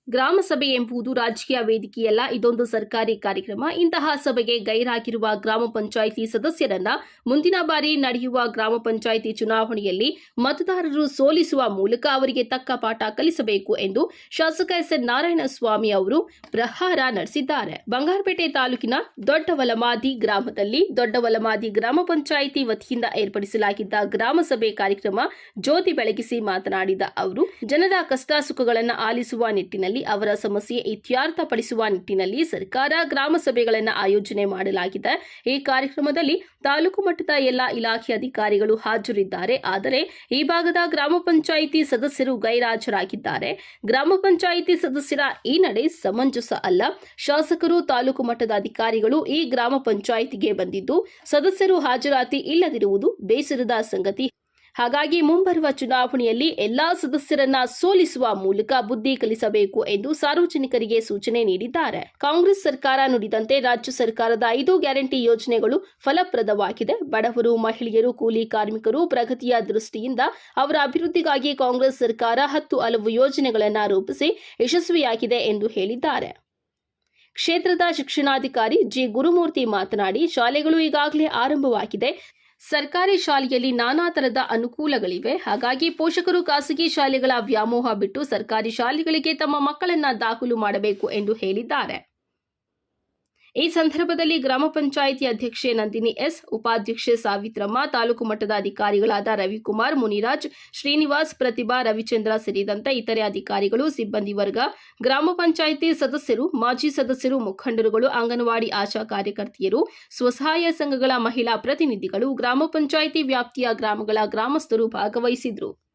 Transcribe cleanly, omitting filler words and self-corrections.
ಗ್ರಾಮ ಸಭೆ ಎಂಬುದು ರಾಜಕೀಯ ವೇದಿಕೆಯಲ್ಲ, ಇದೊಂದು ಸರ್ಕಾರಿ ಕಾರ್ಯಕ್ರಮ. ಇಂತಹ ಸಭೆಗೆ ಗೈರಾಗಿರುವ ಗ್ರಾಮ ಪಂಚಾಯಿತಿ ಸದಸ್ಯರನ್ನ ಮುಂದಿನ ಬಾರಿ ನಡೆಯುವ ಗ್ರಾಮ ಪಂಚಾಯಿತಿ ಚುನಾವಣೆಯಲ್ಲಿ ಮತದಾರರು ಸೋಲಿಸುವ ಮೂಲಕ ಅವರಿಗೆ ತಕ್ಕ ಪಾಠ ಕಲಿಸಬೇಕು ಎಂದು ಶಾಸಕ ಎಸ್.ಎನ್. ನಾರಾಯಣಸ್ವಾಮಿ ಅವರು ಪ್ರಹಾರ ನಡೆಸಿದ್ದಾರೆ. ಬಂಗಾರಪೇಟೆ ತಾಲೂಕಿನ ದೊಡ್ಡವಲಮಾದಿ ಗ್ರಾಮದಲ್ಲಿ ದೊಡ್ಡವಲಮಾದಿ ಗ್ರಾಮ ಪಂಚಾಯಿತಿ ವತಿಯಿಂದ ಏರ್ಪಡಿಸಲಾಗಿದ್ದ ಗ್ರಾಮ ಸಭೆ ಕಾರ್ಯಕ್ರಮ ಜ್ಯೋತಿ ಬೆಳಗಿಸಿ ಮಾತನಾಡಿದ ಅವರು, ಜನರ ಕಷ್ಟ ಸುಖಗಳನ್ನು ಆಲಿಸುವ ನಿಟ್ಟಿನಲ್ಲಿ ಅವರ ಸಮಸ್ಯೆ ಇತ್ಯರ್ಥಪಡಿಸುವ ನಿಟ್ಟಿನಲ್ಲಿ ಸರ್ಕಾರ ಗ್ರಾಮ ಸಭೆಗಳನ್ನು ಆಯೋಜನೆ ಮಾಡಲಾಗಿದೆ. ಈ ಕಾರ್ಯಕ್ರಮದಲ್ಲಿ ತಾಲೂಕು ಮಟ್ಟದ ಎಲ್ಲ ಇಲಾಖೆ ಅಧಿಕಾರಿಗಳು ಹಾಜರಿದ್ದಾರೆ. ಆದರೆ ಈ ಭಾಗದ ಗ್ರಾಮ ಪಂಚಾಯಿತಿ ಸದಸ್ಯರು ಗೈರಾಜರಾಗಿದ್ದಾರೆ. ಗ್ರಾಮ ಪಂಚಾಯಿತಿ ಸದಸ್ಯರ ಈ ನಡೆ ಸಮಂಜಸ ಅಲ್ಲ. ಶಾಸಕರು, ತಾಲೂಕು ಮಟ್ಟದ ಅಧಿಕಾರಿಗಳು ಈ ಗ್ರಾಮ ಪಂಚಾಯಿತಿಗೆ ಬಂದಿದ್ದು ಸದಸ್ಯರು ಹಾಜರಾತಿ ಇಲ್ಲದಿರುವುದು ಬೇಸರದ ಸಂಗತಿ. ಹಾಗಾಗಿ ಮುಂಬರುವ ಚುನಾವಣೆಯಲ್ಲಿ ಎಲ್ಲಾ ಸದಸ್ಯರನ್ನ ಸೋಲಿಸುವ ಮೂಲಕ ಬುದ್ಧಿ ಕಲಿಸಬೇಕು ಎಂದು ಸಾರ್ವಜನಿಕರಿಗೆ ಸೂಚನೆ ನೀಡಿದ್ದಾರೆ. ಕಾಂಗ್ರೆಸ್ ಸರ್ಕಾರ ನುಡಿದಂತೆ ರಾಜ್ಯ ಸರ್ಕಾರದ 5 ಗ್ಯಾರಂಟಿ ಯೋಜನೆಗಳು ಫಲಪ್ರದವಾಗಿದೆ. ಬಡವರು, ಮಹಿಳೆಯರು, ಕೂಲಿ ಕಾರ್ಮಿಕರು ಪ್ರಗತಿಯ ದೃಷ್ಟಿಯಿಂದ ಅವರ ಅಭಿವೃದ್ಧಿಗಾಗಿ ಕಾಂಗ್ರೆಸ್ ಸರ್ಕಾರ 10 ಹಲವು ಯೋಜನೆಗಳನ್ನು ರೂಪಿಸಿ ಯಶಸ್ವಿಯಾಗಿದೆ ಎಂದು ಹೇಳಿದ್ದಾರೆ. ಕ್ಷೇತ್ರದ ಶಿಕ್ಷಣಾಧಿಕಾರಿ ಜಿ. ಗುರುಮೂರ್ತಿ ಮಾತನಾಡಿ, ಶಾಲೆಗಳು ಈಗಾಗಲೇ ಆರಂಭವಾಗಿದೆ. ಸರ್ಕಾರಿ ಶಾಲೆಯಲ್ಲಿ ನಾನಾ ತರದ ಅನುಕೂಲಗಳಿವೆ. ಹಾಗಾಗಿ ಪೋಷಕರು ಖಾಸಗಿ ಶಾಲೆಗಳ ವ್ಯಾಮೋಹ ಬಿಟ್ಟು ಸರ್ಕಾರಿ ಶಾಲೆಗಳಿಗೆ ತಮ್ಮ ಮಕ್ಕಳನ್ನ ದಾಖಲು ಮಾಡಬೇಕು ಎಂದು ಹೇಳಿದ್ದಾರೆ. ಈ ಸಂದರ್ಭದಲ್ಲಿ ಗ್ರಾಮ ಪಂಚಾಯಿತಿ ಅಧ್ಯಕ್ಷೆ ನಂದಿನಿ ಎಸ್, ಉಪಾಧ್ಯಕ್ಷೆ ಸಾವಿತ್ರಮ್ಮ, ತಾಲೂಕು ಮಟ್ಟದ ಅಧಿಕಾರಿಗಳಾದ ರವಿಕುಮಾರ್, ಮುನಿರಾಜ್, ಶ್ರೀನಿವಾಸ್, ಪ್ರತಿಭಾ, ರವಿಚಂದ್ರ ಸೇರಿದಂತೆ ಇತರೆ ಅಧಿಕಾರಿಗಳು, ಸಿಬ್ಬಂದಿ ವರ್ಗ, ಗ್ರಾಮ ಪಂಚಾಯಿತಿ ಸದಸ್ಯರು, ಮಾಜಿ ಸದಸ್ಯರು, ಮುಖಂಡರುಗಳು, ಅಂಗನವಾಡಿ ಆಶಾ ಕಾರ್ಯಕರ್ತೆಯರು, ಸ್ವಸಹಾಯ ಸಂಘಗಳ ಮಹಿಳಾ ಪ್ರತಿನಿಧಿಗಳು, ಗ್ರಾಮ ಪಂಚಾಯಿತಿ ವ್ಯಾಪ್ತಿಯ ಗ್ರಾಮಗಳ ಗ್ರಾಮಸ್ಥರು ಭಾಗವಹಿಸಿದ್ರು.